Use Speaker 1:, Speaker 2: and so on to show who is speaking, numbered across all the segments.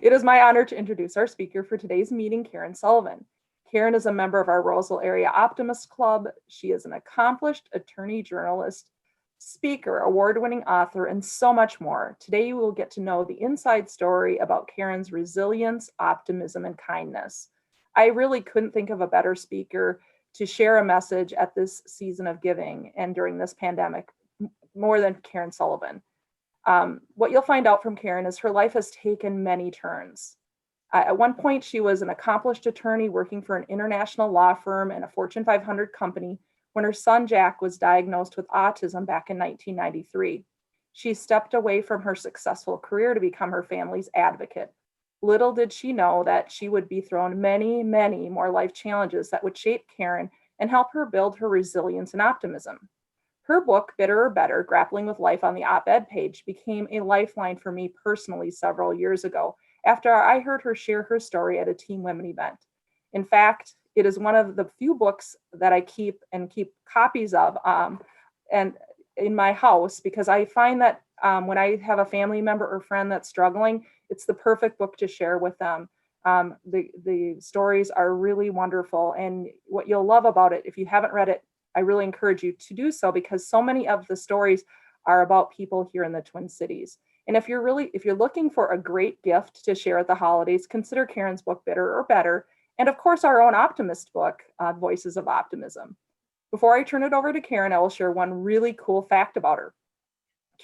Speaker 1: It is my honor to introduce our speaker for today's meeting, Caryn Sullivan. Caryn is a member of our Roseville area Optimist Club. She is an accomplished attorney, journalist, speaker, award-winning author, and so much more. Today, you will get to know the inside story about Caryn's resilience, optimism, and kindness. I really couldn't think of a better speaker to share a message at this season of giving and during this pandemic, more than Caryn Sullivan. What you'll find out from Caryn is her life has taken many turns. At one point, she was an accomplished attorney working for an international law firm and a Fortune 500 company when her son Jack was diagnosed with autism back in 1993. She stepped away from her successful career to become her family's advocate. Little did she know that she would be thrown many, many more life challenges that would shape Caryn and help her build her resilience and optimism. Her book, Bitter or Better, Grappling with Life on the op-ed page, became a lifeline for me personally several years ago after I heard her share her story at a Team Women event. In fact, it is one of the few books that I keep copies of and in my house, because I find that when I have a family member or friend that's struggling, it's the perfect book to share with them. The stories are really wonderful, and what you'll love about it, if you haven't read it, I really encourage you to do so, because so many of the stories are about people here in the Twin Cities. And if you're looking for a great gift to share at the holidays, consider Caryn's book, Bitter or Better, and of course our own Optimist book, Voices of Optimism. Before I turn it over to Caryn, I will share one really cool fact about her.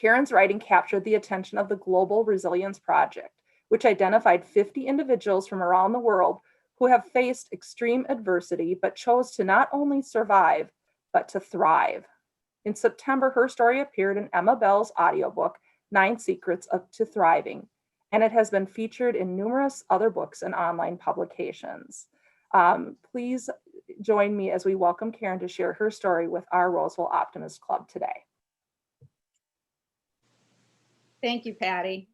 Speaker 1: Caryn's writing captured the attention of the Global Resilience Project, which identified 50 individuals from around the world who have faced extreme adversity but chose to not only survive, but to thrive. In September, her story appeared in Emma Bell's audiobook, 9 Secrets to Thriving, and it has been featured in numerous other books and online publications. Please join me as we welcome Caryn to share her story with our Roseville Optimist Club today.
Speaker 2: Thank you, Patty.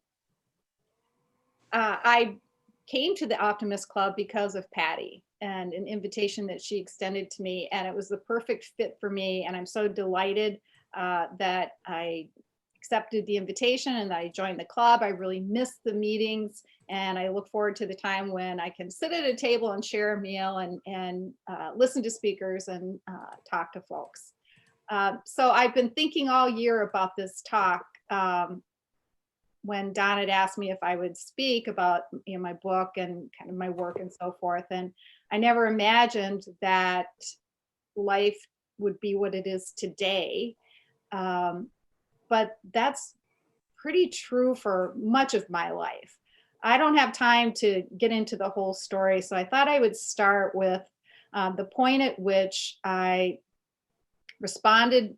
Speaker 2: I came to the Optimist Club because of Patty and an invitation that she extended to me, and it was the perfect fit for me. And I'm so delighted that I accepted the invitation and I joined the club. I really missed the meetings, and I look forward to the time when I can sit at a table and share a meal and listen to speakers and talk to folks. So I've been thinking all year about this talk. When Don had asked me if I would speak about my book and kind of my work and so forth. And I never imagined that life would be what it is today. But that's pretty true for much of my life. I don't have time to get into the whole story, so I thought I would start with the point at which I responded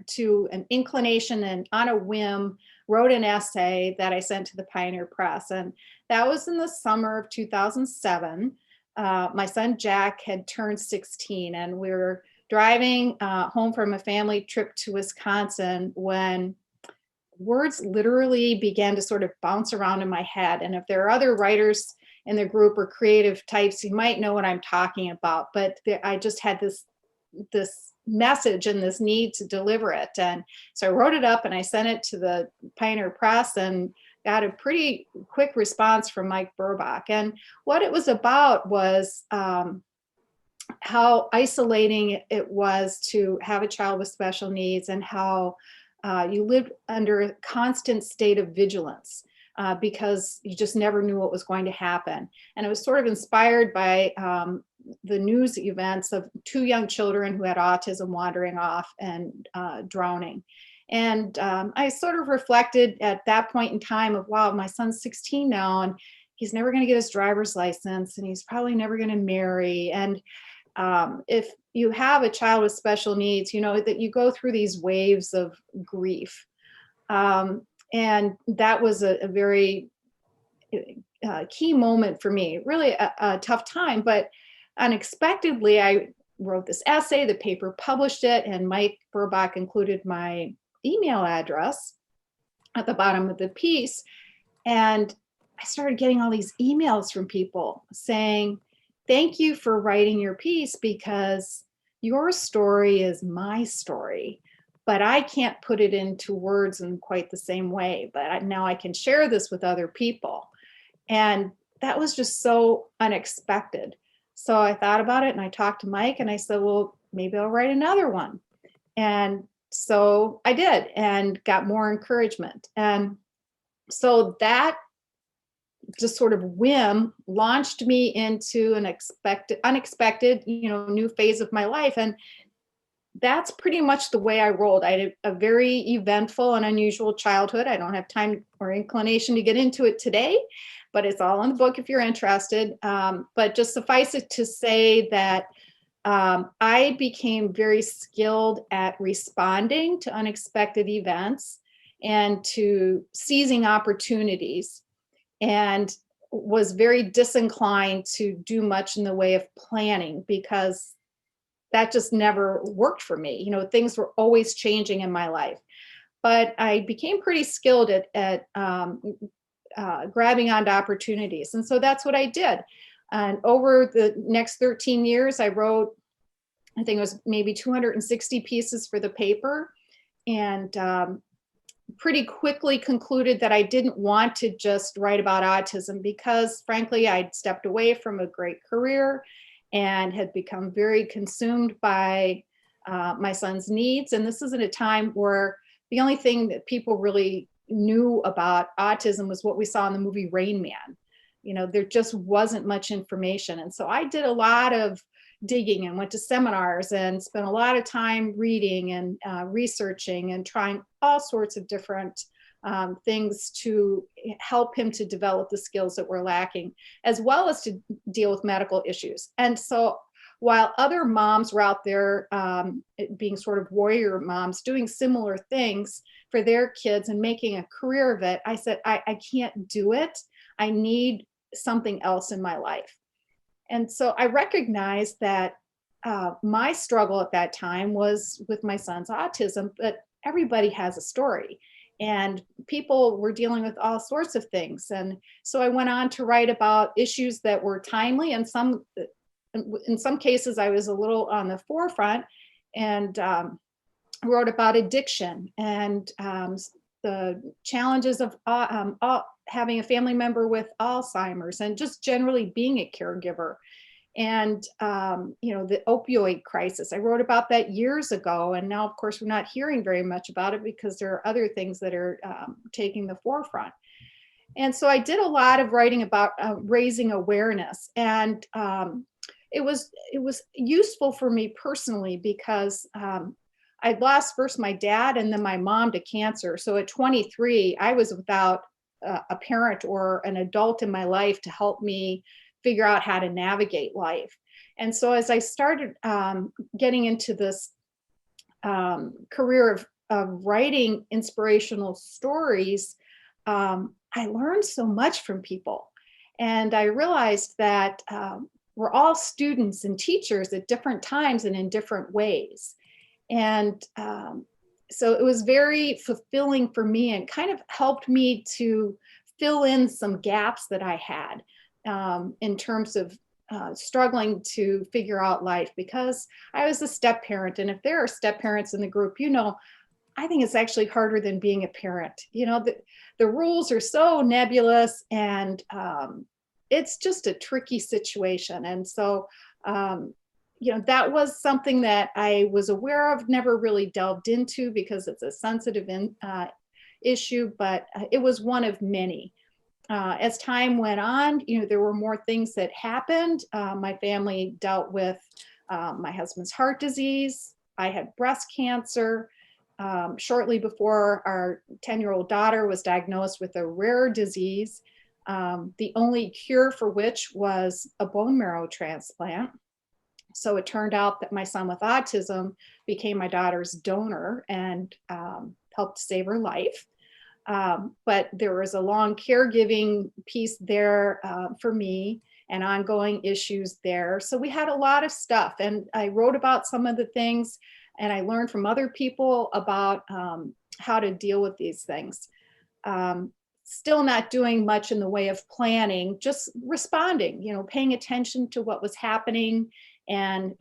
Speaker 2: to an inclination and on a whim wrote an essay that I sent to the Pioneer Press. And that was in the summer of 2007. My son Jack had turned 16, and we were driving home from a family trip to Wisconsin when words literally began to sort of bounce around in my head. And if there are other writers in the group or creative types, you might know what I'm talking about. But I just had this message and this need to deliver it. And so I wrote it up and I sent it to the Pioneer Press and got a pretty quick response from Mike Burbach. And what it was about was how isolating it was to have a child with special needs, and how you lived under a constant state of vigilance because you just never knew what was going to happen. And it was sort of inspired by the news events of 2 young children who had autism wandering off and drowning. And I sort of reflected at that point in time of, wow, my son's 16 now, and he's never going to get his driver's license, and he's probably never going to marry. And if you have a child with special needs, you know that you go through these waves of grief. And that was a very key moment for me, really a tough time, but unexpectedly, I wrote this essay, the paper published it, and Mike Burbach included my email address at the bottom of the piece. And I started getting all these emails from people saying, thank you for writing your piece, because your story is my story, but I can't put it into words in quite the same way. But now I can share this with other people. And that was just so unexpected. So I thought about it and I talked to Mike and I said, well, maybe I'll write another one. And so I did and got more encouragement. And so that just sort of whim launched me into an unexpected, new phase of my life. And that's pretty much the way I rolled. I had a very eventful and unusual childhood. I don't have time or inclination to get into it today, but it's all in the book if you're interested. But just suffice it to say that I became very skilled at responding to unexpected events and to seizing opportunities, and was very disinclined to do much in the way of planning because that just never worked for me. Things were always changing in my life. But I became pretty skilled at grabbing onto opportunities. And so that's what I did. And over the next 13 years, I wrote, I think it was maybe 260 pieces for the paper. And pretty quickly concluded that I didn't want to just write about autism because, frankly, I'd stepped away from a great career and had become very consumed by my son's needs. And this is at a time where the only thing that people really knew about autism was what we saw in the movie Rain Man. There just wasn't much information. And so I did a lot of digging and went to seminars and spent a lot of time reading and researching and trying all sorts of different things to help him to develop the skills that were lacking, as well as to deal with medical issues. And so while other moms were out there being sort of warrior moms, doing similar things for their kids and making a career of it, I said, I can't do it. I need something else in my life. And so I recognized that my struggle at that time was with my son's autism, but everybody has a story. And people were dealing with all sorts of things. And so I went on to write about issues that were timely, and in some cases I was a little on the forefront, and wrote about addiction and the challenges of having a family member with Alzheimer's, and just generally being a caregiver. And the opioid crisis. I wrote about that years ago, and now, of course, we're not hearing very much about it because there are other things that are taking the forefront. And so I did a lot of writing about raising awareness, and it was useful for me personally because I'd lost first my dad and then my mom to cancer. So at 23, I was without a parent or an adult in my life to help me figure out how to navigate life. And so as I started getting into this career of writing inspirational stories, I learned so much from people. And I realized that we're all students and teachers at different times and in different ways. And so it was very fulfilling for me and kind of helped me to fill in some gaps that I had in terms of struggling to figure out life, because I was a step parent. And if there are step parents in the group, I think it's actually harder than being a parent. The rules are so nebulous, and it's just a tricky situation. And so, that was something that I was aware of, never really delved into because it's a sensitive issue, but it was one of many. As time went on, there were more things that happened. My family dealt with my husband's heart disease. I had breast cancer. Shortly before, our 10-year-old daughter was diagnosed with a rare disease, the only cure for which was a bone marrow transplant. So it turned out that my son with autism became my daughter's donor and helped save her life. But there was a long caregiving piece there for me, and ongoing issues there. So we had a lot of stuff, and I wrote about some of the things, and I learned from other people about how to deal with these things. Still not doing much in the way of planning, just responding, paying attention to what was happening and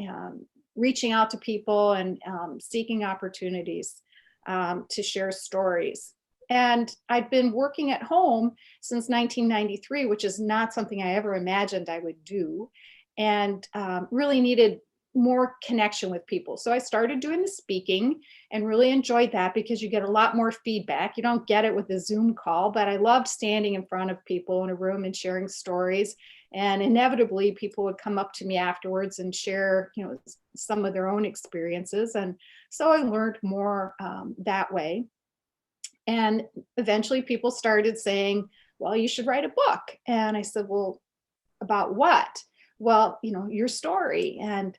Speaker 2: reaching out to people and seeking opportunities to share stories. And I'd been working at home since 1993, which is not something I ever imagined I would do, and really needed more connection with people. So I started doing the speaking and really enjoyed that because you get a lot more feedback. You don't get it with a Zoom call, but I loved standing in front of people in a room and sharing stories. And inevitably, people would come up to me afterwards and share, some of their own experiences. And so I learned more that way. And eventually people started saying, well, you should write a book. And I said, well, about what? Well, your story. And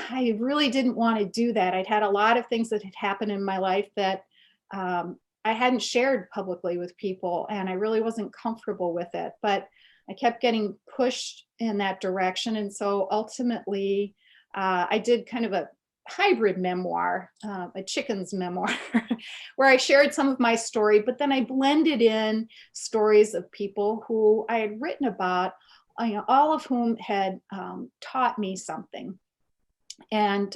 Speaker 2: I really didn't want to do that. I'd had a lot of things that had happened in my life that I hadn't shared publicly with people, and I really wasn't comfortable with it. But I kept getting pushed in that direction. And so ultimately, I did kind of a hybrid memoir, a chicken's memoir, where I shared some of my story, but then I blended in stories of people who I had written about, all of whom had taught me something. And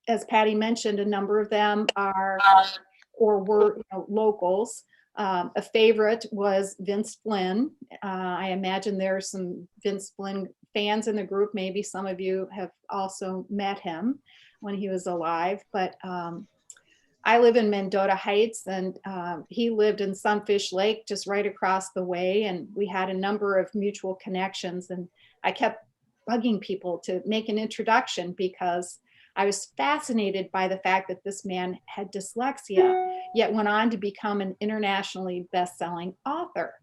Speaker 2: as Patty mentioned, a number of them are or were locals. A favorite was Vince Flynn. I imagine there are some Vince Flynn fans in the group. Maybe some of you have also met him when he was alive. But I live in Mendota Heights, and he lived in Sunfish Lake just right across the way. And we had a number of mutual connections. And I kept bugging people to make an introduction because I was fascinated by the fact that this man had dyslexia, yet went on to become an internationally best-selling author.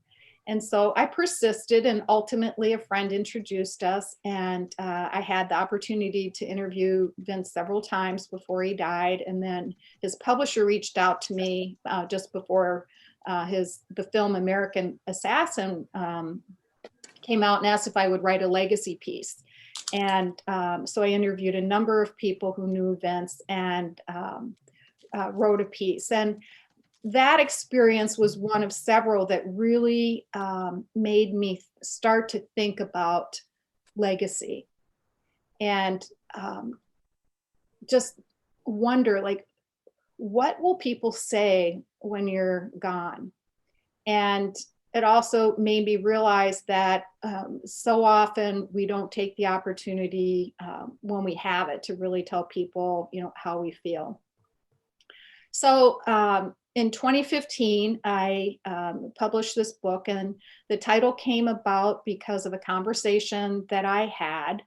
Speaker 2: And so I persisted, and ultimately a friend introduced us, and I had the opportunity to interview Vince several times before he died. And then his publisher reached out to me just before the film American Assassin came out and asked if I would write a legacy piece. And so I interviewed a number of people who knew Vince and wrote a piece. And that experience was one of several that really made me start to think about legacy and just wonder, like, what will people say when you're gone? And it also made me realize that so often we don't take the opportunity when we have it to really tell people, how we feel. So in 2015, I published this book, and the title came about because of a conversation that I had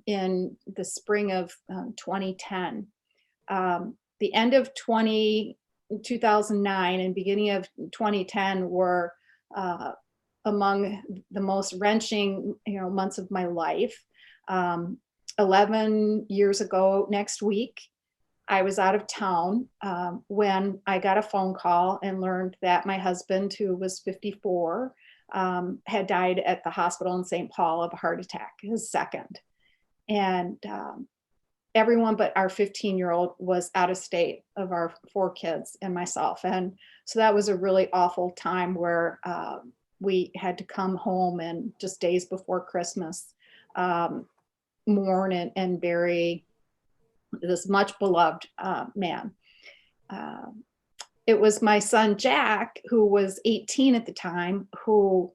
Speaker 2: in the spring of 2010. The end of 2009 and beginning of 2010 were among the most wrenching, months of my life. 11 years ago next week, I was out of town when I got a phone call and learned that my husband, who was 54, had died at the hospital in St. Paul of a heart attack, his second. And everyone but our 15-year-old was out of state, of our 4 kids and myself. And so that was a really awful time where we had to come home and just days before Christmas mourn and bury this much beloved man. It was my son, Jack, who was 18 at the time, who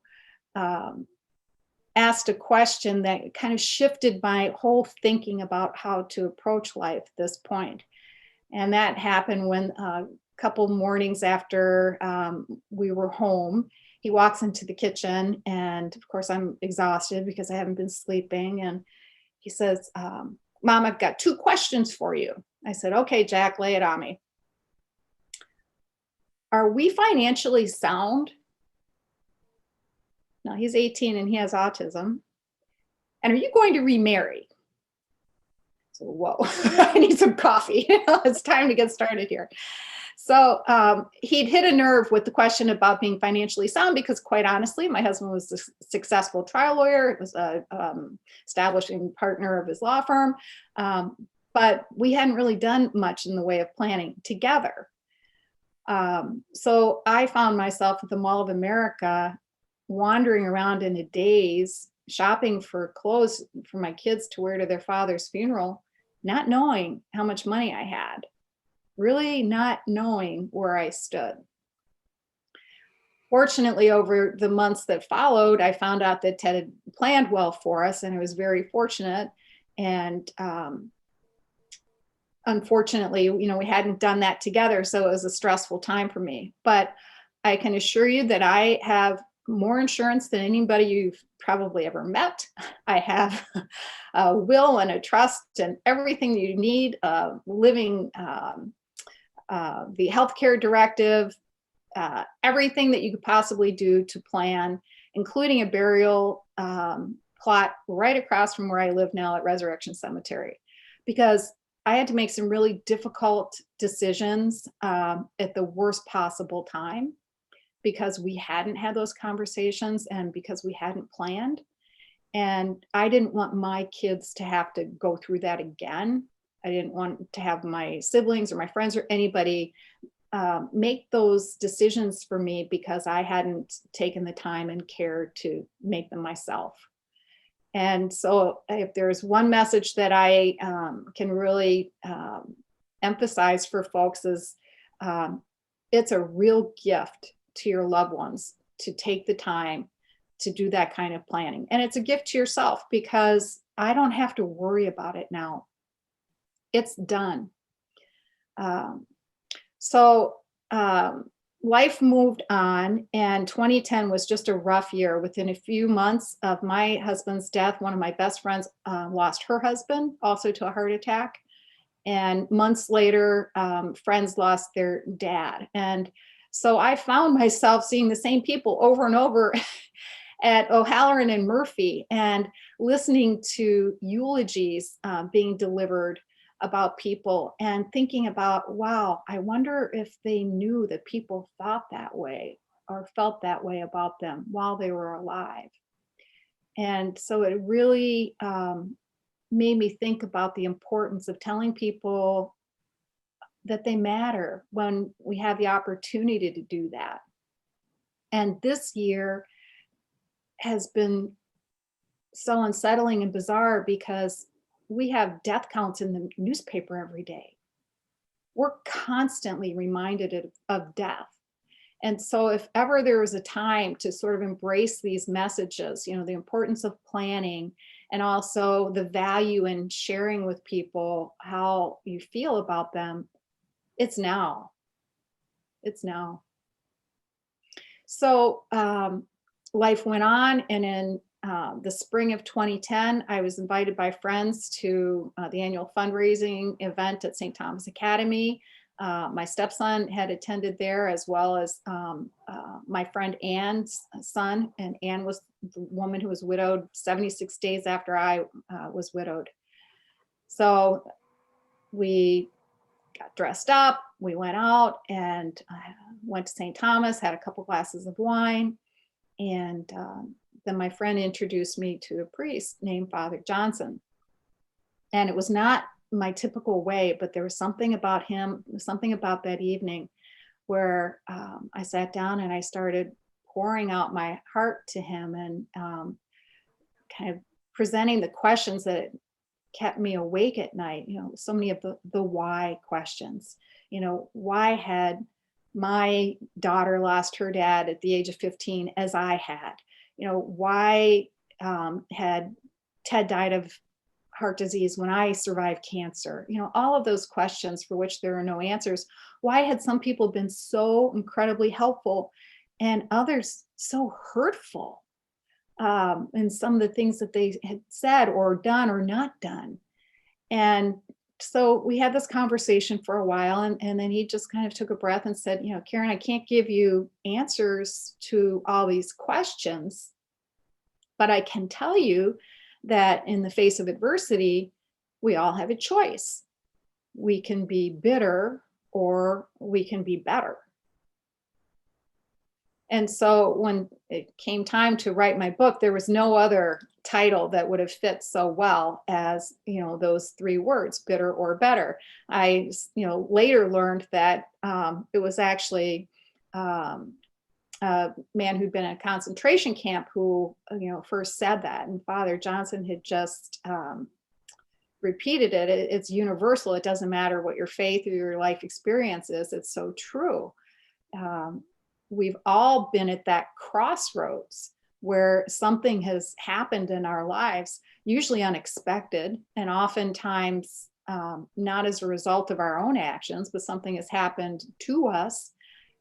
Speaker 2: asked a question that kind of shifted my whole thinking about how to approach life at this point. And that happened when a couple mornings after we were home, he walks into the kitchen, and of course I'm exhausted because I haven't been sleeping. And he says, Mom, I've got 2 questions for you. I said, okay, Jack, lay it on me. Are we financially sound? Now he's 18 and he has autism. And are you going to remarry? So, whoa, I need some coffee. It's time to get started here. So he'd hit a nerve with the question about being financially sound because, quite honestly, my husband was a successful trial lawyer. It was a establishing partner of his law firm. But we hadn't really done much in the way of planning together. So I found myself at the Mall of America wandering around in a daze, shopping for clothes for my kids to wear to their father's funeral, not knowing how much money I had. really not knowing where I stood. Fortunately, over the months that followed, I found out that Ted had planned well for us, and I was very fortunate. And unfortunately, we hadn't done that together, so it was a stressful time for me. But I can assure you that I have more insurance than anybody you've probably ever met. I have a will and a trust and everything you need, living, the healthcare directive, everything that you could possibly do to plan, including a burial plot right across from where I live now at Resurrection Cemetery, because I had to make some really difficult decisions at the worst possible time, because we hadn't had those conversations and because we hadn't planned. And I didn't want my kids to have to go through that again. I didn't want to have my siblings or my friends or anybody make those decisions for me because I hadn't taken the time and care to make them myself. And so if there's one message that I can really emphasize for folks is it's a real gift to your loved ones to take the time to do that kind of planning. And it's a gift to yourself because I don't have to worry about it now. It's done. So life moved on, and 2010 was just a rough year. Within a few months of my husband's death, one of my best friends lost her husband also to a heart attack. And months later, friends lost their dad. And so I found myself seeing the same people over and over at O'Halloran and Murphy, and listening to eulogies being delivered about people, and thinking about, wow, I wonder if they knew that people thought that way or felt that way about them while they were alive. And so it really made me think about the importance of telling people that they matter when we have the opportunity to do that. And this year has been so unsettling and bizarre because we have death counts in the newspaper every day. We're constantly reminded of death. And so if ever there was a time to sort of embrace these messages, the importance of planning, and also the value in sharing with people how you feel about them, it's now. It's now. So life went on, and in the spring of 2010, I was invited by friends to the annual fundraising event at St. Thomas Academy. My stepson had attended there, as well as my friend Ann's son. And Ann was the woman who was widowed 76 days after I was widowed. So we got dressed up, we went out, and went to St. Thomas, had a couple glasses of wine, and then my friend introduced me to a priest named Father Johnson. And it was not my typical way, but there was something about him, something about that evening where I sat down and I started pouring out my heart to him, and kind of presenting the questions that kept me awake at night. So many of the why questions. Why had my daughter lost her dad at the age of 15 as I had? Why had Ted died of heart disease when I survived cancer? All of those questions for which there are no answers. Why had some people been so incredibly helpful and others so hurtful in some of the things that they had said or done or not done? And so we had this conversation for a while, and then he just kind of took a breath and said, Caryn, I can't give you answers to all these questions, but I can tell you that in the face of adversity, we all have a choice. We can be bitter or we can be better. And so when it came time to write my book, there was no other title that would have fit so well as, those three words, bitter or better. I, later learned that it was actually a man who'd been in a concentration camp who, first said that. And Father Johnson had just repeated it, it's universal. It doesn't matter what your faith or your life experience is. It's so true. We've all been at that crossroads where something has happened in our lives, usually unexpected, and oftentimes not as a result of our own actions, but something has happened to us.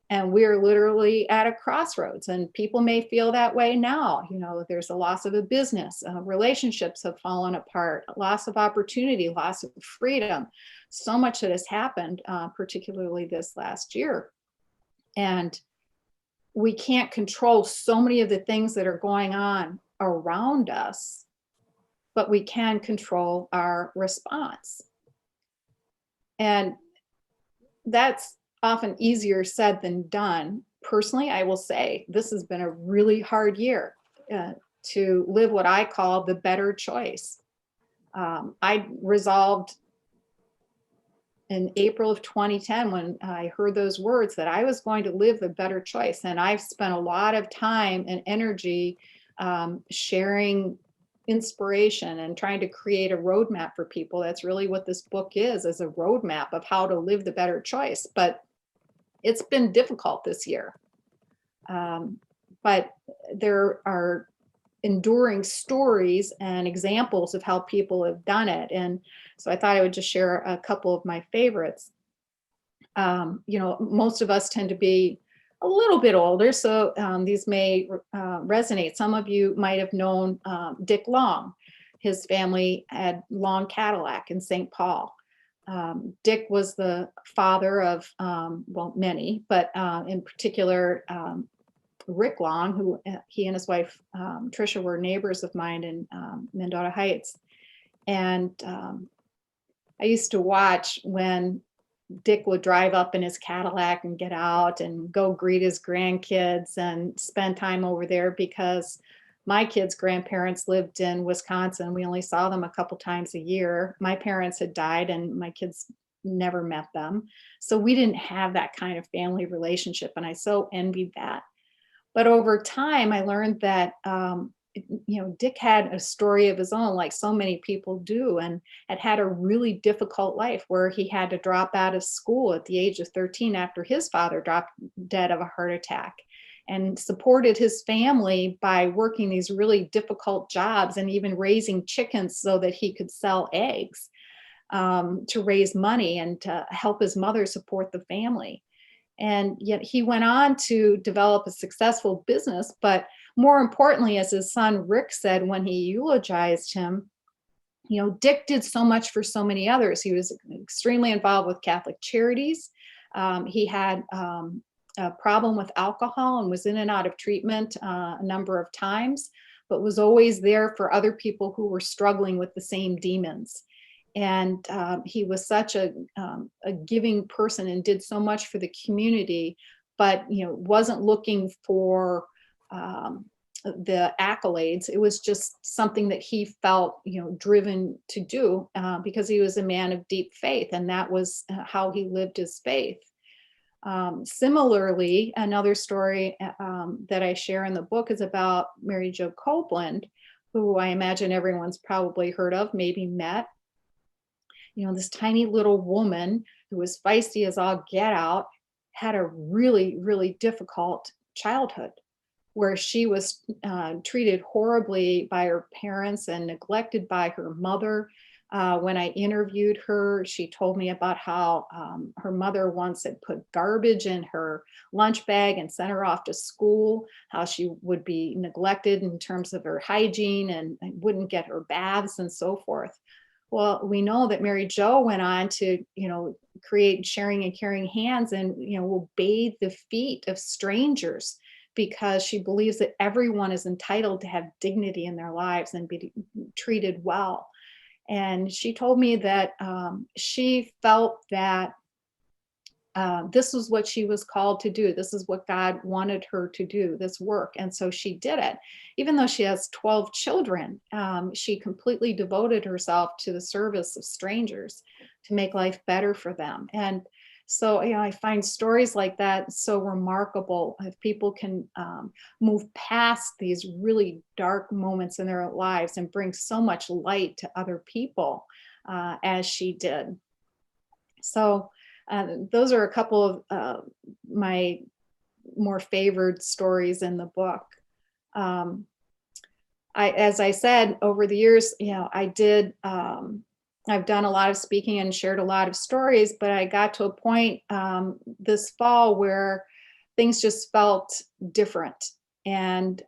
Speaker 2: And we're literally at a crossroads, and people may feel that way now. You know, there's a loss of a business, relationships have fallen apart, loss of opportunity, loss of freedom, so much that has happened, particularly this last year. And we can't control so many of the things that are going on around us, but we can control our response. And that's often easier said than done. Personally, I will say this has been a really hard year to live what I call the better choice. I resolved in April of 2010, when I heard those words, that I was going to live the better choice. And I've spent a lot of time and energy sharing inspiration and trying to create a roadmap for people. That's really what this book is a roadmap of how to live the better choice. But it's been difficult this year. But there are enduring stories and examples of how people have done it. And so I thought I would just share a couple of my favorites. You know, most of us tend to be a little bit older, so these may resonate. Some of you might have known Dick Long. His family had Long Cadillac in St. Paul. Dick was the father of, well, many, but in particular, Rick Long, who he and his wife, Tricia, were neighbors of mine in Mendota Heights. And I used to watch when Dick would drive up in his Cadillac and get out and go greet his grandkids and spend time over there, because my kids' grandparents lived in Wisconsin. We only saw them a couple times a year. My parents had died and my kids never met them. So we didn't have that kind of family relationship. And I so envied that. But over time, I learned that, you know, Dick had a story of his own, like so many people do, and had a really difficult life where he had to drop out of school at the age of 13 after his father dropped dead of a heart attack, and supported his family by working these really difficult jobs and even raising chickens so that he could sell eggs to raise money and to help his mother support the family. And yet he went on to develop a successful business. But more importantly, as his son Rick said when he eulogized him, you know, Dick did so much for so many others. He was extremely involved with Catholic charities. He had a problem with alcohol and was in and out of treatment a number of times, but was always there for other people who were struggling with the same demons. And he was such a giving person and did so much for the community, but, you know, wasn't looking for the accolades. It was just something that he felt, you know, driven to do because he was a man of deep faith, and that was how he lived his faith. Similarly, another story that I share in the book is about Mary Jo Copeland, who I imagine everyone's probably heard of, maybe met. You know, this tiny little woman who was feisty as all get out, had a really, really difficult childhood where she was treated horribly by her parents and neglected by her mother. When I interviewed her, she told me about how her mother once had put garbage in her lunch bag and sent her off to school, how she would be neglected in terms of her hygiene and wouldn't get her baths and so forth. Well, we know that Mary Jo went on to, you know, create Sharing and Caring Hands, and, you know, will bathe the feet of strangers because she believes that everyone is entitled to have dignity in their lives and be treated well. And she told me that she felt that this was what she was called to do. This is what God wanted her to do, this work. And so she did it. Even though she has 12 children, she completely devoted herself to the service of strangers to make life better for them. And so, you know, I find stories like that so remarkable. If people can move past these really dark moments in their lives and bring so much light to other people, as she did. So those are a couple of my more favored stories in the book. As I said, over the years, I've done a lot of speaking and shared a lot of stories, but I got to a point this fall where things just felt different. And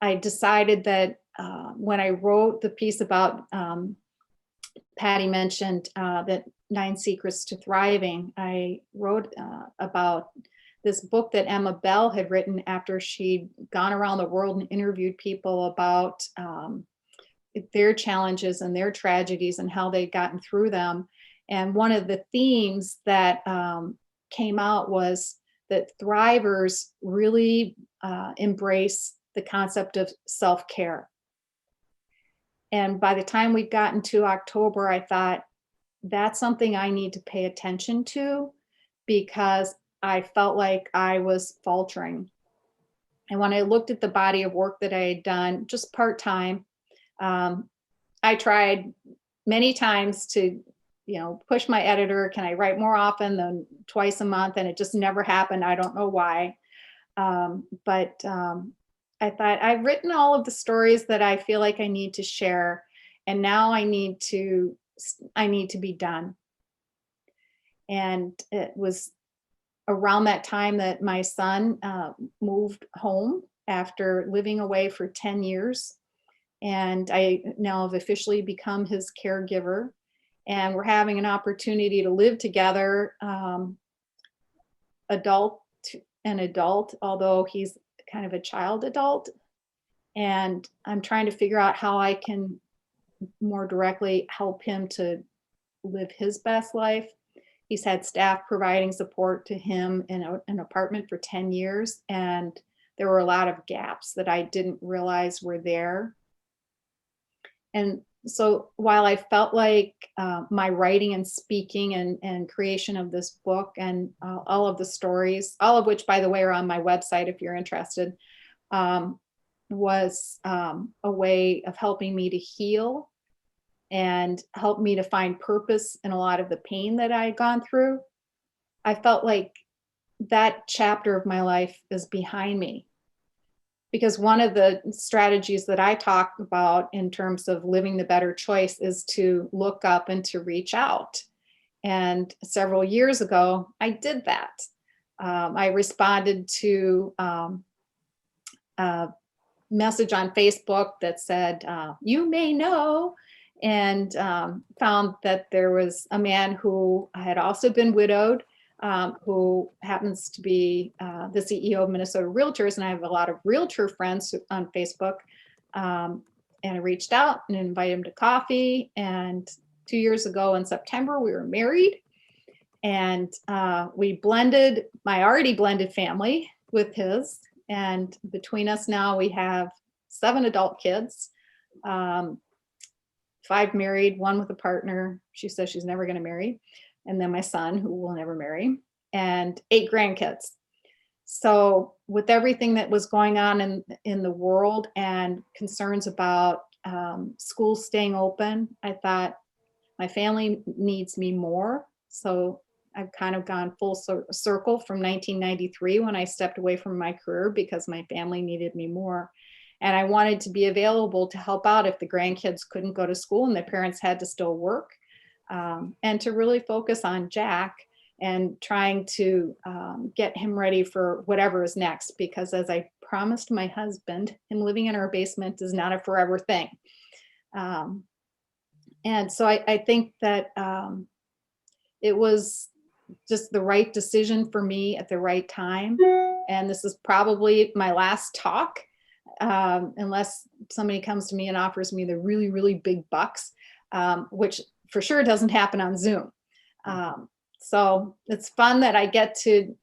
Speaker 2: I decided that when I wrote the piece about, Patty mentioned that 9 Secrets to Thriving, I wrote about this book that Emma Bell had written after she'd gone around the world and interviewed people about their challenges and their tragedies and how they'd gotten through them. And one of the themes that came out was that thrivers really embrace the concept of self-care. And by the time we'd gotten to October, I thought, that's something I need to pay attention to, because I felt like I was faltering. And when I looked at the body of work that I had done, just part-time, I tried many times to, push my editor, can I write more often than twice a month? And it just never happened. I don't know why. But I thought, I've written all of the stories that I feel like I need to share, and now I need to be done. And it was around that time that my son moved home after living away for 10 years. And I now have officially become his caregiver. And we're having an opportunity to live together, adult and adult, although he's kind of a child adult. And I'm trying to figure out how I can more directly help him to live his best life. He's had staff providing support to him in an apartment for 10 years. And there were a lot of gaps that I didn't realize were there. And so while I felt like my writing and speaking and creation of this book and all of the stories, all of which, by the way, are on my website if you're interested, was a way of helping me to heal and help me to find purpose in a lot of the pain that I had gone through, I felt like that chapter of my life is behind me. Because one of the strategies that I talk about in terms of living the better choice is to look up and to reach out. And several years ago, I did that. I responded to a message on Facebook that said, you may know, and found that there was a man who had also been widowed, who happens to be the CEO of Minnesota Realtors. And I have a lot of realtor friends on Facebook. And I reached out and invited him to coffee. And 2 years ago in September, we were married. And we blended my already blended family with his. And between us now, we have 7 adult kids, 5 married, 1 with a partner. She says she's never going to marry. And then my son, who will never marry, and 8 grandkids. So with everything that was going on in the world and concerns about schools staying open, I thought my family needs me more. So I've kind of gone full circle from 1993 when I stepped away from my career because my family needed me more. And I wanted to be available to help out if the grandkids couldn't go to school and the parents had to still work. And to really focus on Jack and trying to get him ready for whatever is next. Because as I promised my husband, him living in our basement is not a forever thing. And so I think that it was just the right decision for me at the right time. And this is probably my last talk, unless somebody comes to me and offers me the really, really big bucks, which for sure doesn't happen on Zoom. So it's fun that I get to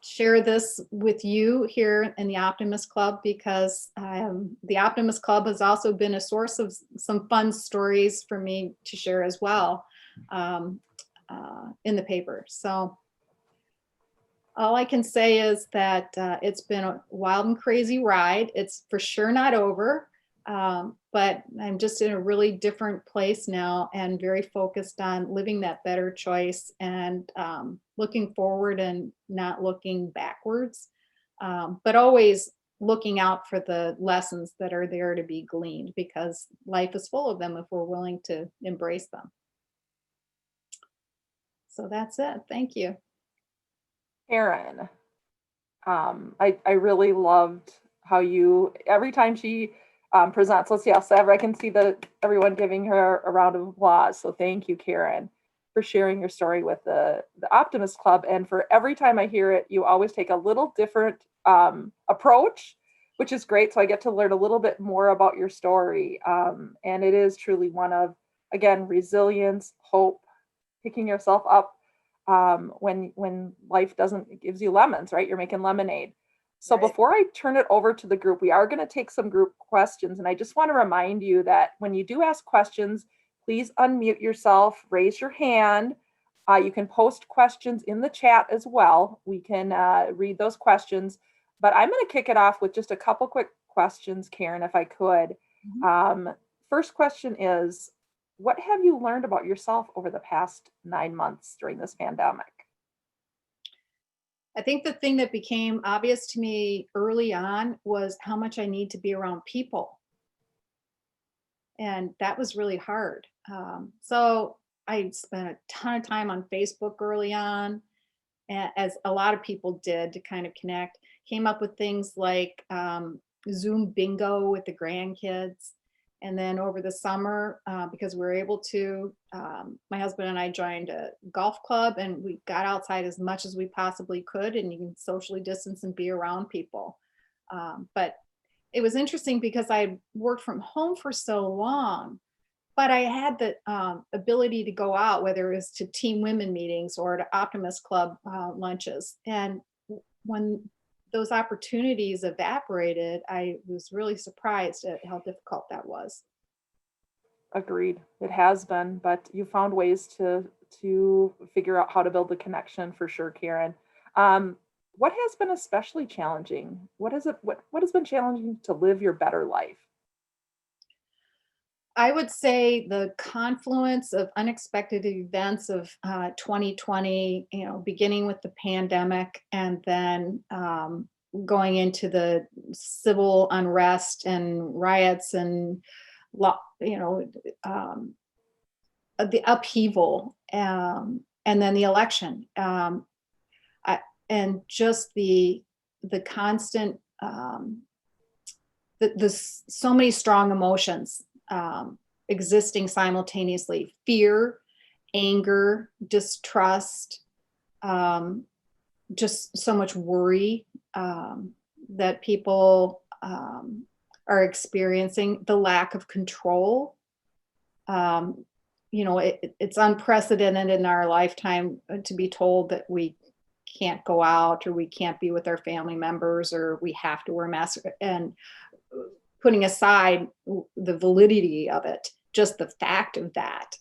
Speaker 2: share this with you here in the Optimist Club, because the Optimist Club has also been a source of some fun stories for me to share as well in the paper. So all I can say is that it's been a wild and crazy ride. It's for sure not over, but but I'm just in a really different place now and very focused on living that better choice and looking forward and not looking backwards, but always looking out for the lessons that are there to be gleaned, because life is full of them if we're willing to embrace them. So that's it. Thank you.
Speaker 1: Caryn, I really loved how you, every time she presents, let's see, I can see everyone giving her a round of applause. So thank you, Caryn, for sharing your story with the Optimist Club. And for every time I hear it, you always take a little different approach, which is great. So I get to learn a little bit more about your story. And it is truly one of, again, resilience, hope, picking yourself up when life doesn't, it gives you lemons, right? You're making lemonade. So
Speaker 2: Right.
Speaker 1: before I turn it over to the group, we are going to take some group questions. And I just want to remind you that when you do ask questions, please unmute yourself, raise your hand. You can post questions in the chat as well. We can read those questions. But I'm going to kick it off with just a couple quick questions, Caryn, if I could. First question is, what have you learned about yourself over the past 9 months during this pandemic?
Speaker 2: I think the thing that became obvious to me early on was how much I need to be around people. And that was really hard. So I spent a ton of time on Facebook early on, as a lot of people did, to kind of connect. Came up with things like Zoom bingo with the grandkids. And then over the summer, because we were able to, my husband and I joined a golf club, and we got outside as much as we possibly could, and you can socially distance and be around people. But it was interesting because I worked from home for so long, but I had the ability to go out, whether it was to Team Women meetings or to Optimist Club lunches. And when those opportunities evaporated, I was really surprised at how difficult that was.
Speaker 1: Agreed. It has been, but you found ways to figure out how to build the connection for sure, Caryn. What has been especially challenging? What has been challenging to live your better life?
Speaker 2: I would say the confluence of unexpected events of 2020, beginning with the pandemic, and then going into the civil unrest and riots and the upheaval, and then the election, and just the constant, so many strong emotions existing simultaneously: fear, anger, distrust, just so much worry that people are experiencing, the lack of control. It's unprecedented in our lifetime to be told that we can't go out, or we can't be with our family members, or we have to wear masks. And putting aside the validity of it, just the fact of that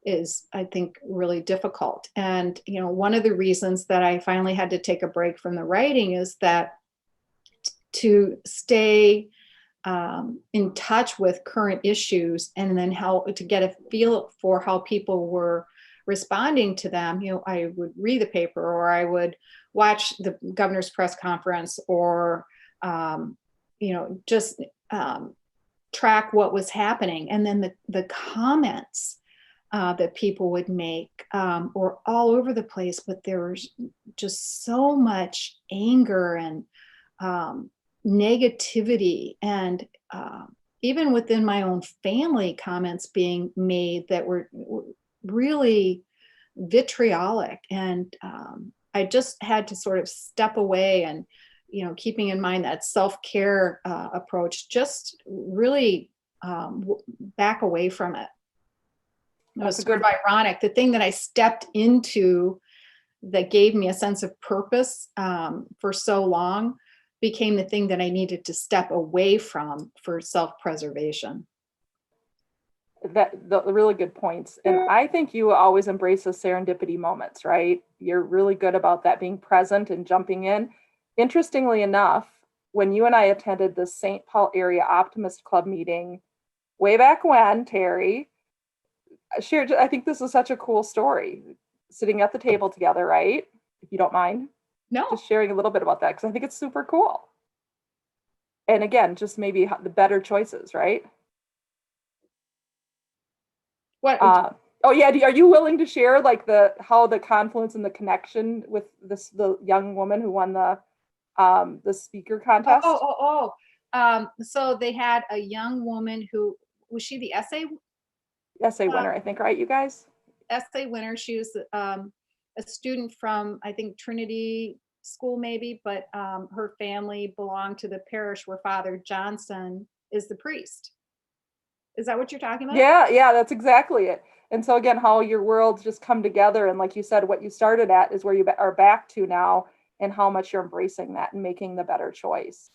Speaker 2: is, I think, really difficult. And, one of the reasons that I finally had to take a break from the writing is that to stay in touch with current issues, and then how to get a feel for how people were responding to them. I would read the paper, or I would watch the governor's press conference, or just track what was happening. And then the comments that people would make were all over the place, but there was just so much anger and negativity, and even within my own family, comments being made that were really vitriolic. And I just had to sort of step away, and keeping in mind that self-care approach, just really back away from it. It was sort of ironic. The thing that I stepped into that gave me a sense of purpose for so long became the thing that I needed to step away from for self-preservation.
Speaker 1: The really good points. And I think you always embrace those serendipity moments, right? You're really good about that, being present and jumping in. Interestingly enough, when you and I attended the St. Paul Area Optimist Club meeting way back when, Terry shared, I think this is such a cool story, sitting at the table together, right? If you don't mind,
Speaker 2: No.
Speaker 1: just sharing a little bit about that, because I think it's super cool. And again, just maybe the better choices, right?
Speaker 2: What?
Speaker 1: Oh yeah, are you willing to share like how the confluence and the connection with the young woman who won the speaker contest?
Speaker 2: So they had a young woman who, was she the essay
Speaker 1: winner, I think, right, you guys?
Speaker 2: essay winner? She was a student from, I think, Trinity School maybe, but her family belonged to the parish where Father Johnson is the priest. Is that what you're talking about?
Speaker 1: Yeah, that's exactly it. And so again, how your worlds just come together, and like you said, what you started at is where you are back to now, and how much you're embracing that and making the better choice.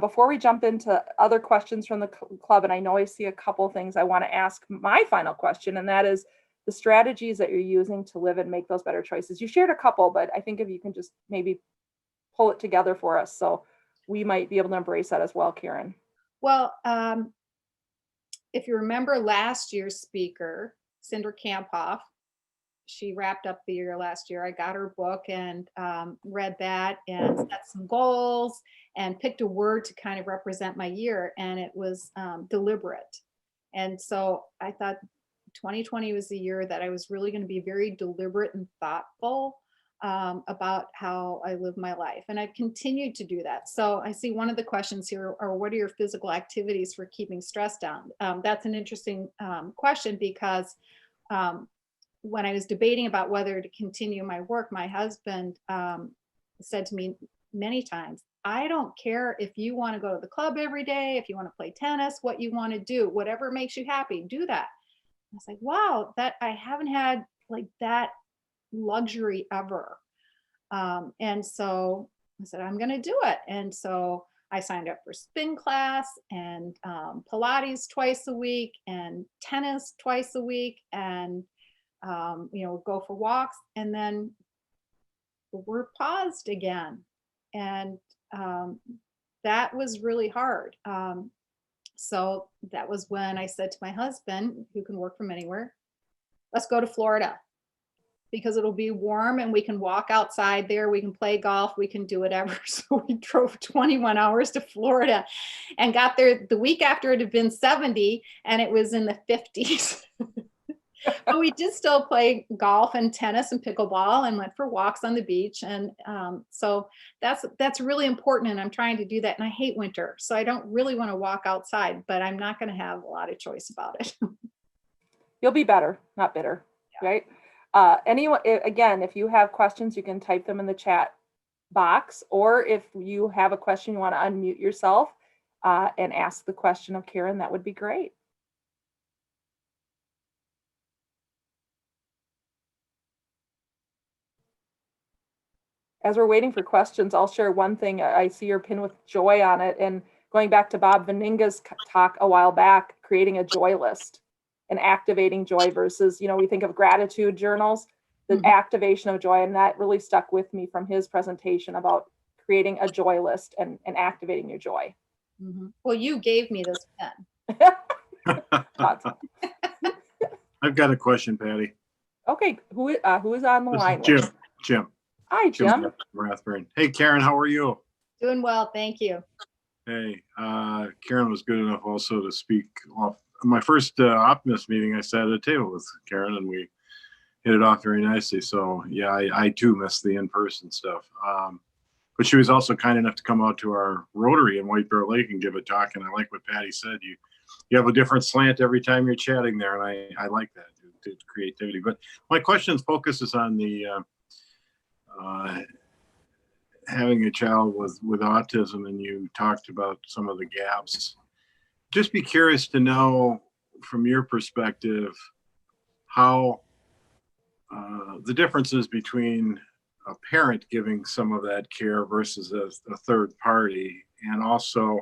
Speaker 1: Before we jump into other questions from the club, and I know I see a couple things, I want to ask my final question, and that is the strategies that you're using to live and make those better choices. You shared a couple, but I think if you can just maybe pull it together for us, so we might be able to embrace that as well, Caryn.
Speaker 2: Well, if you remember last year's speaker, Cinder Kamphoff, she wrapped up the year last year. I got her book and read that and set some goals and picked a word to kind of represent my year. And it was deliberate. And so I thought 2020 was the year that I was really going to be very deliberate and thoughtful about how I live my life. And I've continued to do that. So I see one of the questions here are, what are your physical activities for keeping stress down? That's an interesting question, because when I was debating about whether to continue my work, my husband said to me many times, I don't care if you want to go to the club every day, if you want to play tennis, what you want to do, whatever makes you happy, do that. I was like, wow, that I haven't had like that luxury ever. And so I said, I'm going to do it. And so I signed up for spin class and Pilates twice a week and tennis twice a week, and go for walks. And then we're paused again. And that was really hard. So that was when I said to my husband, who can work from anywhere, let's go to Florida, because it'll be warm and we can walk outside there. We can play golf. We can do whatever. So we drove 21 hours to Florida and got there the week after it had been 70 and it was in the 50s. But we did still play golf and tennis and pickleball and went for walks on the beach. And so that's really important. And I'm trying to do that. And I hate winter. So I don't really want to walk outside, but I'm not going to have a lot of choice about it.
Speaker 1: You'll be better, not bitter, right? Anyone, again, if you have questions, you can type them in the chat box, or if you have a question, you want to unmute yourself and ask the question of Caryn, that would be great. As we're waiting for questions, I'll share one thing. I see your pin with joy on it, and going back to Bob Veninga's talk a while back, creating a joy list and activating joy versus, we think of gratitude journals, the activation of joy. And that really stuck with me from his presentation about creating a joy list and activating your joy.
Speaker 2: Mm-hmm. Well, you gave me this pen.
Speaker 3: I've got a question, Patty.
Speaker 1: Okay, who is on the line?
Speaker 3: Jim.
Speaker 1: Hi, Jim.
Speaker 3: Rathburn. Hey, Caryn, how are you?
Speaker 2: Doing well, thank you.
Speaker 3: Hey, Caryn was good enough also to speak off. My first Optimist meeting, I sat at a table with Caryn and we hit it off very nicely. So yeah, I too miss the in-person stuff. But she was also kind enough to come out to our Rotary in White Bear Lake and give a talk. And I like what Patty said. You have a different slant every time you're chatting there, and I like that creativity. But my question focuses on the having a child with autism, and you talked about some of the gaps. Just be curious to know from your perspective how the differences between a parent giving some of that care versus a third party, and also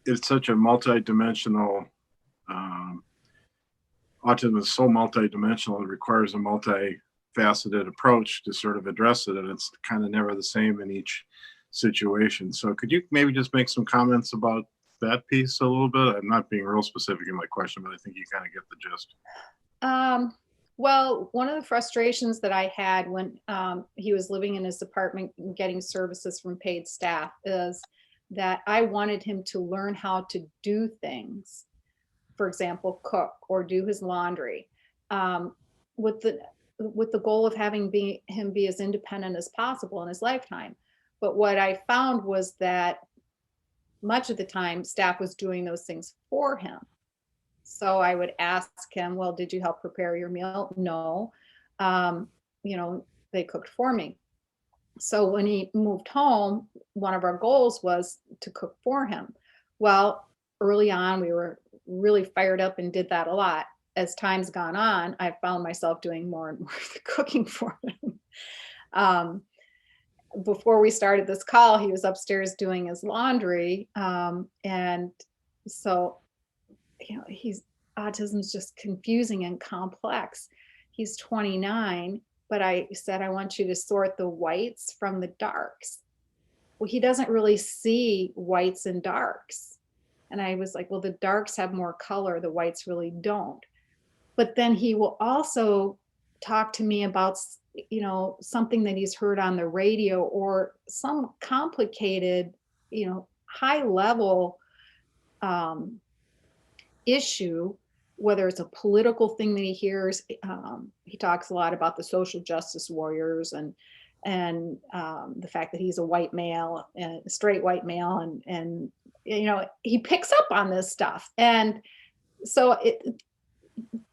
Speaker 3: it's such a multi-dimensional autism is so multi-dimensional, it requires a multi-faceted approach to sort of address it, and it's kind of never the same in each situation. So could you maybe just make some comments about that piece a little bit? I'm not being real specific in my question, but I think you kind of get the gist.
Speaker 2: Well, one of the frustrations that I had when he was living in his apartment and getting services from paid staff is that I wanted him to learn how to do things. For example, cook or do his laundry, with the goal of having him be as independent as possible in his lifetime. But what I found was that much of the time staff was doing those things for him. So I would ask him, well, did you help prepare your meal? No. They cooked for me. So when he moved home, one of our goals was to cook for him. Well, early on, we were really fired up and did that a lot. As time's gone on, I found myself doing more and more of the cooking for him. Before we started this call, he was upstairs doing his laundry. And so, autism is just confusing and complex. He's 29, but I said, I want you to sort the whites from the darks. Well, he doesn't really see whites and darks. And I was like, well, the darks have more color, the whites really don't. But then he will also talk to me about, something that he's heard on the radio or some complicated, high level issue, whether it's a political thing that he hears. He talks a lot about the social justice warriors and the fact that he's a white male, a straight white male, and he picks up on this stuff, and so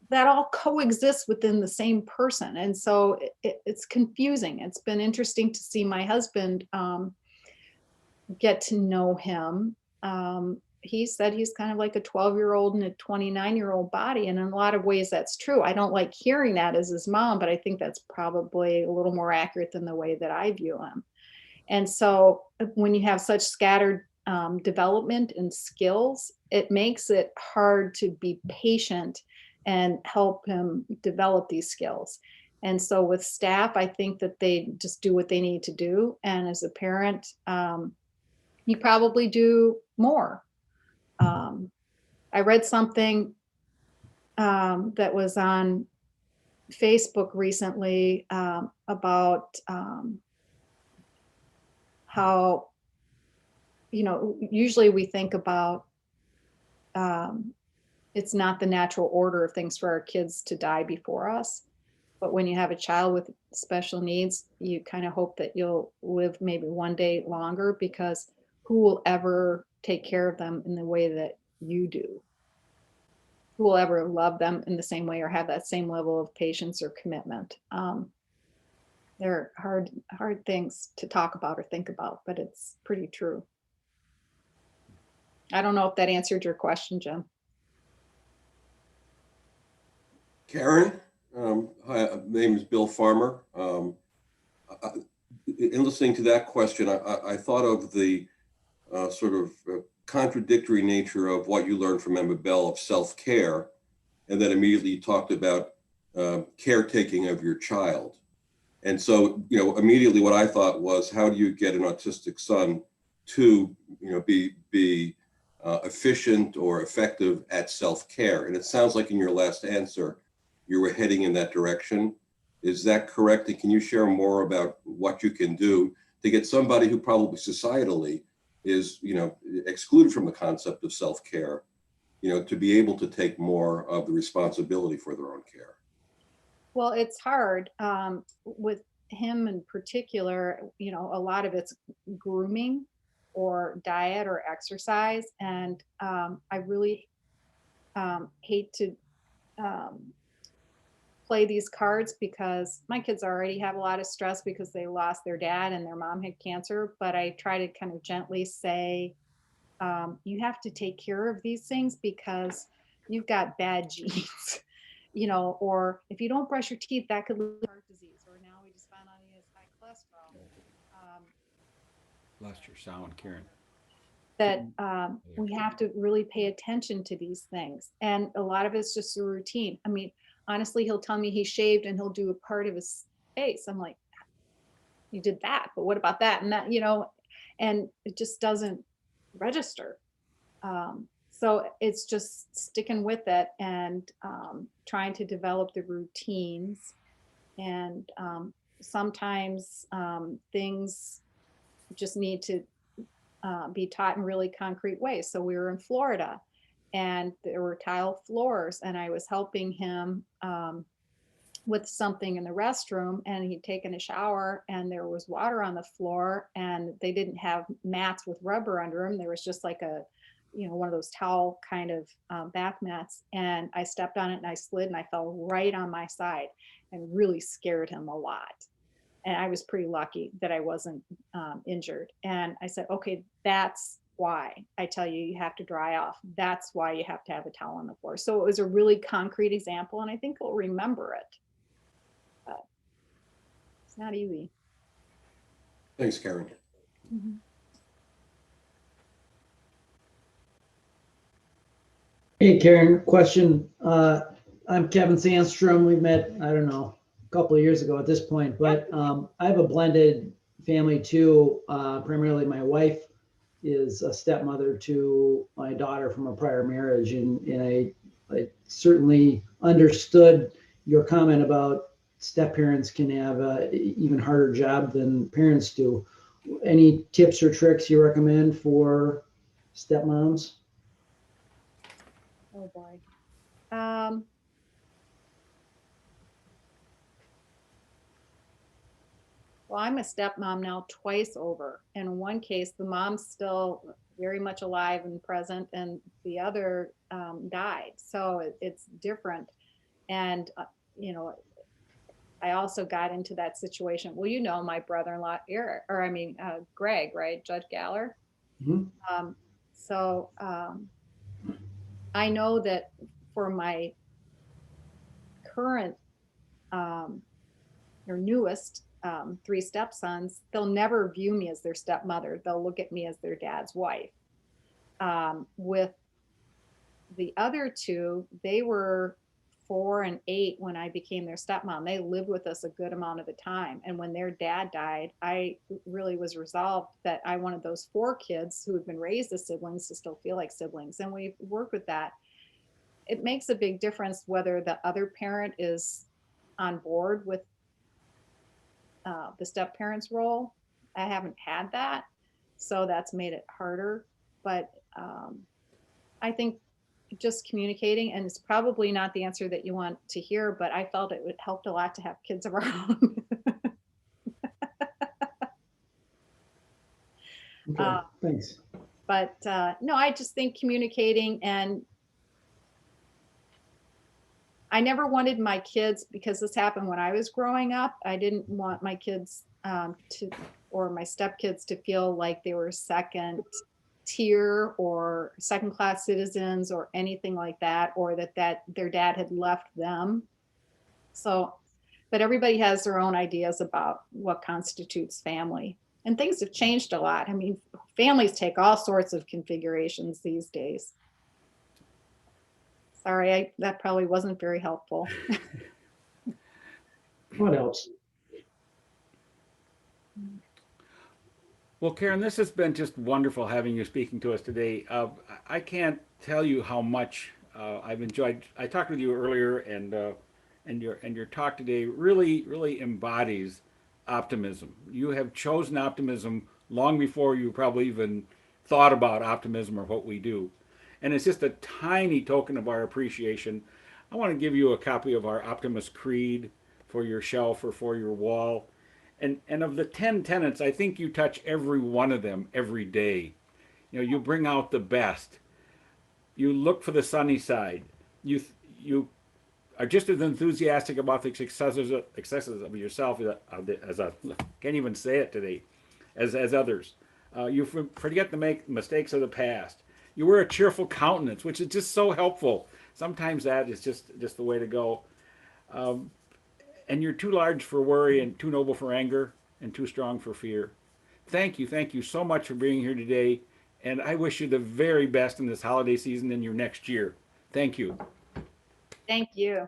Speaker 2: that all coexists within the same person, and so it's confusing. It's been interesting to see my husband get to know him. He said he's kind of like a 12-year-old in a 29-year-old body. And in a lot of ways, that's true. I don't like hearing that as his mom, but I think that's probably a little more accurate than the way that I view him. And so when you have such scattered development and skills, it makes it hard to be patient and help him develop these skills. And so with staff, I think that they just do what they need to do. And as a parent, you probably do more. I read something that was on Facebook recently about how, usually we think about it's not the natural order of things for our kids to die before us. But when you have a child with special needs, you kind of hope that you'll live maybe one day longer, because who will ever take care of them in the way that you do? Who will ever love them in the same way or have that same level of patience or commitment? They're hard things to talk about or think about, but it's pretty true. I don't know if that answered your question, Jim.
Speaker 4: Caryn, hi, my name is Bill Farmer. In listening to that question, I thought of the sort of contradictory nature of what you learned from Emma Bell of self-care, and then immediately you talked about caretaking of your child. And so, immediately what I thought was, how do you get an autistic son to, be efficient or effective at self-care? And it sounds like in your last answer, you were heading in that direction. Is that correct? And can you share more about what you can do to get somebody who probably societally is, excluded from the concept of self-care, to be able to take more of the responsibility for their own care?
Speaker 2: Well, it's hard with him in particular. A lot of it's grooming or diet or exercise. And I really hate to play these cards, because my kids already have a lot of stress because they lost their dad and their mom had cancer. But I try to kind of gently say, you have to take care of these things because you've got bad genes, or if you don't brush your teeth, that could lead to heart disease. Or now we just found out he has high cholesterol.
Speaker 5: Lost your sound, Caryn.
Speaker 2: That we have to really pay attention to these things. And a lot of it's just a routine. I mean, honestly, he'll tell me he shaved and he'll do a part of his face. I'm like, you did that, but what about that? And that, and it just doesn't register. So it's just sticking with it and trying to develop the routines. And sometimes things just need to be taught in really concrete ways. So we were in Florida and there were tile floors, and I was helping him with something in the restroom, and he'd taken a shower and there was water on the floor, and they didn't have mats with rubber under them. There was just like a, one of those towel kind of bath mats. And I stepped on it and I slid and I fell right on my side and really scared him a lot. And I was pretty lucky that I wasn't injured. And I said, okay, that's why I tell you, you have to dry off. That's why you have to have a towel on the floor. So it was a really concrete example, and I think he'll remember it. But it's not easy.
Speaker 4: Thanks, Caryn.
Speaker 2: Mm-hmm.
Speaker 5: Hey, Caryn, question. I'm Kevin Sandstrom. We met, I don't know, a couple of years ago at this point, but I have a blended family too. Primarily my wife is a stepmother to my daughter from a prior marriage. And I certainly understood your comment about step-parents can have an even harder job than parents do. Any tips or tricks you recommend for stepmoms?
Speaker 2: Oh boy. Well, I'm a stepmom now twice over. In one case, the mom's still very much alive and present, and the other died. So it's different. And, I also got into that situation. Well, my brother-in-law, Greg, right? Judge Galler.
Speaker 5: Mm-hmm.
Speaker 2: So I know that for my current or newest 3 stepsons, they'll never view me as their stepmother. They'll look at me as their dad's wife. With the other 2, they were 4 and 8 when I became their stepmom. They lived with us a good amount of the time. And when their dad died, I really was resolved that I wanted those 4 kids who had been raised as siblings to still feel like siblings. And we worked with that. It makes a big difference whether the other parent is on board with the step parent's role. I haven't had that, so that's made it harder. But I think just communicating, and it's probably not the answer that you want to hear, but I felt it would help a lot to have kids of our own.
Speaker 5: Okay, thanks.
Speaker 2: But no, I just think communicating, and I never wanted my kids, because this happened when I was growing up, I didn't want my kids or my stepkids to feel like they were second tier or second class citizens or anything like that, or that their dad had left them. So, but everybody has their own ideas about what constitutes family, and things have changed a lot. I mean, families take all sorts of configurations these days. Sorry, that probably wasn't very helpful.
Speaker 5: What else?
Speaker 6: Well, Caryn, this has been just wonderful having you speaking to us today. I can't tell you how much I've enjoyed. I talked with you earlier, and your talk today really embodies optimism. You have chosen optimism long before you probably even thought about optimism or what we do. And it's just a tiny token of our appreciation. I want to give you a copy of our Optimist Creed for your shelf or for your wall. And of the 10 tenets, I think you touch every one of them every day. You bring out the best. You look for the sunny side. You are just as enthusiastic about the successes of yourself as can't even say it today, as others. You forget to make mistakes of the past. You wear a cheerful countenance, which is just so helpful. Sometimes that is just the way to go. And you're too large for worry and too noble for anger and too strong for fear. Thank you so much for being here today. And I wish you the very best in this holiday season and your next year. Thank you.
Speaker 2: Thank you.